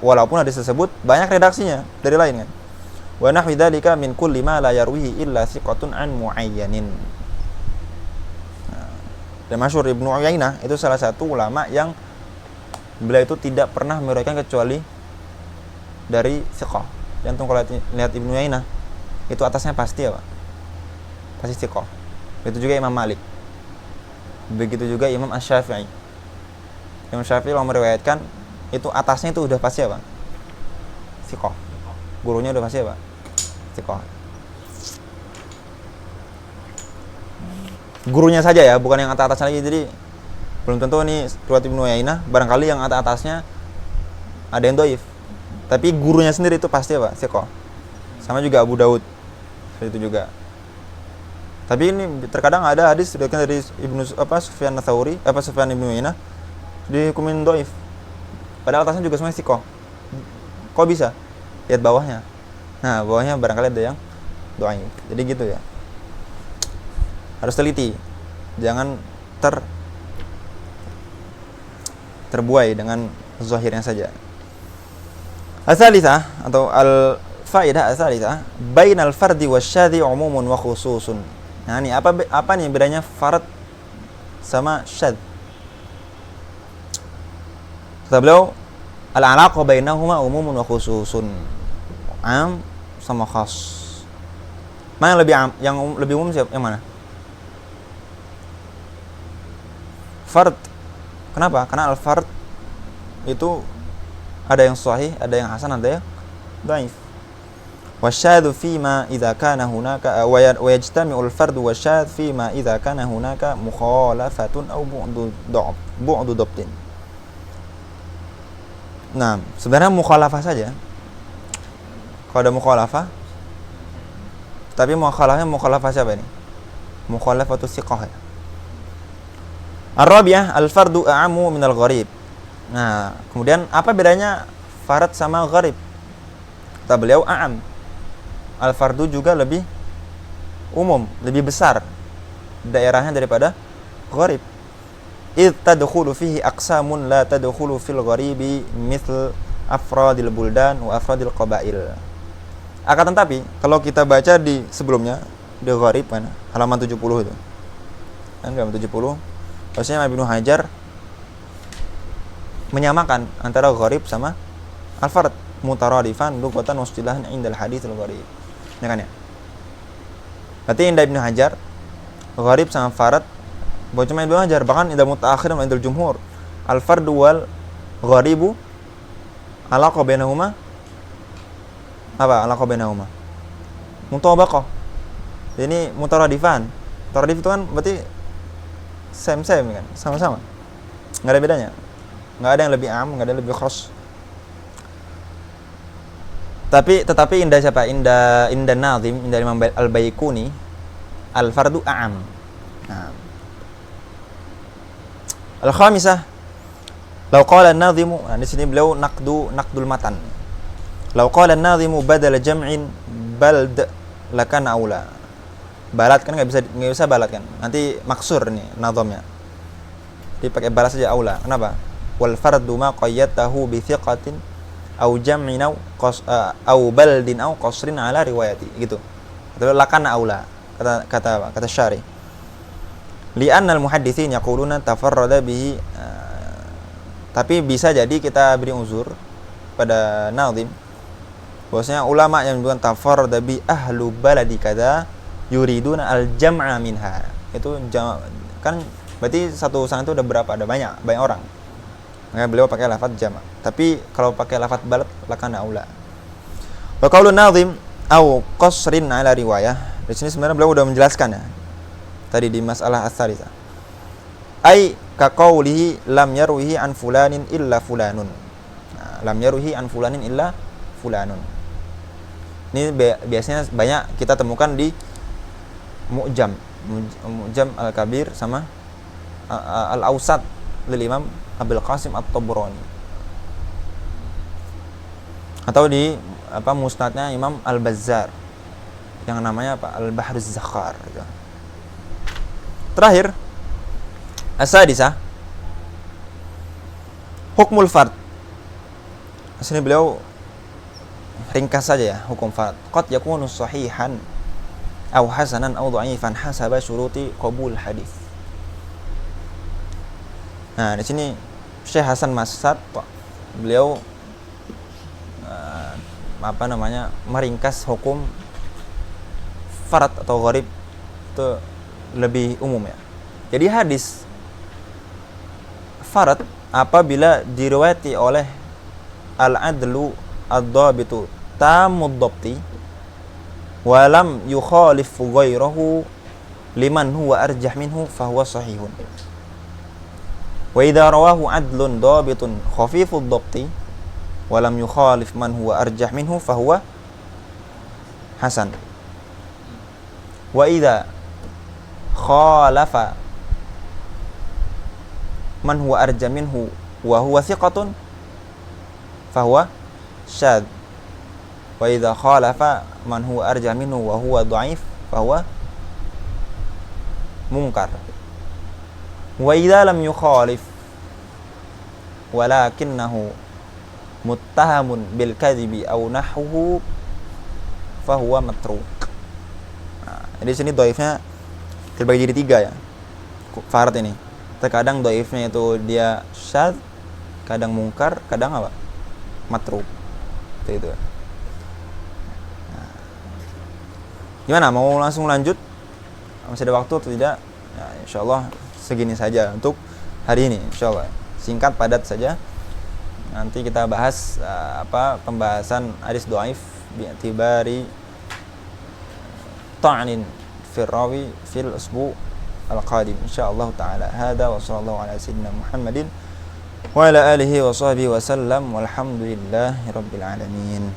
Walaupun hadis tersebut banyak redaksinya dari lain kan. Wa nahwi dzalika min kulli ma la yarwihi illa thiqatun an muayyanin. Dan masyhur Ibnu Uyainah itu salah satu ulama yang beliau itu tidak pernah meriwayatkan kecuali dari thiqah. Jantung kalau lihat Ibnu Uyainah itu atasnya pasti apa? Pasti thiqah. Begitu juga Imam Malik. Begitu juga Imam Asy-Syafi'i. Imam Syafi'i kalau meriwayatkan itu atasnya itu udah pasti apa? Thiqah. Gurunya udah pasti apa? Thiqah. Gurunya saja ya, bukan yang atas-atasnya lagi. Jadi belum tentu nih riwayat Ibnu Uyainah, barangkali yang atas-atasnya ada yang dhaif. Tapi gurunya sendiri itu pasti apa? Thiqah. Sama juga Abu Daud. Seperti itu juga. Tapi ini terkadang ada hadis dari Sufyan Ats-Tsauri, Sufyan Ibnu Uyainah dihukumin dhaif. Padahal atasnya juga semua thiqah. Kok bisa? Lihat bawahnya. Nah, bawahnya barangkali ada yang dhaif. Jadi gitu ya. Harus teliti. Jangan terbuai dengan zahirnya saja. As-salisah atau al-faidah as-salisah, bainal fardi wasyadzi umumun wa khususun. Nah, ini apa nih bedanya fard sama syadz? Kata beliau, al-alaqah bainahuma umumun wa khususun. Am sama khas. Mana yang lebih am? Yang lebih umum siapa? Yang mana? Fard. Kenapa? Karena al-fard itu ada yang sahih, ada yang hasan, ada yang dhaif. Wasyadzu fima idza kana hunaka wa yajtami'u al-fard wasyadz fima idza kana hunaka mukhalafatun aw bu'du dhabtin. Nah, sebenarnya mukhalafah saja. Kalau ada mukhalafah, tapi mukhalafah siapa ini? Mukhalafatus thiqah. Ar-rabi'ah al-fardu a'ammu minal gharib. Nah, kemudian apa bedanya fard sama gharib? Kata beliau a'am. Al-fardu juga lebih umum, lebih besar daerahnya daripada gharib. Id tadkhulu fihi aqsamun la tadkhulu fil gharibi mithl afradil buldan wa afradil qabail. Akan tetapi kalau kita baca di sebelumnya di Gharib kan halaman 70 itu. Kan halaman 70 bahwasanya Ibnu Hajar menyamakan antara Gharib sama al-fard mutaradifan lughatan wa istilahan indal haditsul gharib. Ya kan ya? Berarti inda Ibnu Hajar Gharib sama farad bukan cuma Ibnu Hajar, bahkan inda mutaakhir wa indal jumhur al-fardu wal gharibu alaqa bainahuma apa? Alaqa bainahuma mutabaqah. Ini mutaradifan. Mutaradif itu kan berarti same kan, sama-sama. Enggak ada bedanya. Enggak ada yang lebih am, enggak ada yang lebih khas. Tetapi indah siapa? Indah Nazim, indah Imam Al-Baiquni al-fardu a'am. Nah. Al-khamisah law qala an-nazimu, nah di sini beliau naqdul matan. Law qala an-nazimu badal jam'in bald lakana aula. Balat kan enggak bisa balat kan. Nanti maksur nih nazamnya. Dipakai balat saja aula. Kenapa? Wal fardu ma qayyatahu bi thiqatin aw jam'in aw baldin aw qasrin ala riwayati gitu. Atau lakana aula. Kata syarih. Li'anna al-muhadditsin yaquluna tafarrada bihi. Tapi bisa jadi kita beri uzur pada nazim bahwasanya ulama yang menyebutkan tafarrada bi ahlu baladi kada yuriduna al-jam'a minha. Itu kan berarti satu usaha itu udah berapa? Ada banyak orang. Maka beliau pakai lafaz jama'. Tapi kalau pakai lafaz balad lakana aula. Wa qaulun nazim au qasrin ala riwayah. Di sini sebenarnya beliau udah menjelaskan ya. Tadi di masalah as-salisah. Ai ka qaulihi lam yarwihi an fulanin illa fulanun. Nah, lam yarwihi an fulanin illa fulanun. Ini biasanya banyak kita temukan di Mu'jam Al-Kabir sama Al-Awsat lil Imam Abul Qasim At-Tabrani. Atau di musnadnya Imam Al-Bazzar yang namanya Al-Bahruz Zakhar gitu. Terakhir as-sadisah hukmul fard. Sini beliau ringkas saja ya hukum fard. Qad yakunu sahihan aw hasanan aw dha'ifan hasaba syuruti qabul hadis. Nah, di sini Syekh Hasan Masad beliau meringkas hukum farad atau gharib itu lebih umum ya. Jadi hadis farad apabila diriwayati oleh al-adlu ad-dhabitu tamud dhabti wa lam yukhalif ghairahu liman huwa arjah minhu fahuwa sahihun. Wa idza rawahu adlun dhabitun khafifud dhabti wa lam yukhalif man huwa arjah minhu fahuwa hasan. Wa idza khalafa man huwa arjah minhu wa huwa thiqatun fahuwa syadz. Wa idza khalafa man huwa arjah minhu wa huwa dhaif fahuwa munkar. Wa idza lam yukhalif walakinnahu muttahamun bil kadhibi aw nahwuhu fahuwa matruk. Nah, di sini dhaifnya terbagi jadi 3 ya. Farad ini. Terkadang dhaifnya itu dia syadz, kadang mungkar, kadang apa? Matruk. Itu. Nah. Gimana? Mau langsung lanjut? Masih ada waktu atau tidak? Ya, insyaallah segini saja untuk hari ini, insyaallah. Singkat padat saja. Nanti kita bahas pembahasan hadis dhaif bi'tibari ta'nin fil rawi fil usbu' al-qadim insyaallah taala. Hada wa sallallahu ala sayyidina Muhammadin wa ala alihi wa sahbihi wa sallam walhamdulillahi rabbil alamin.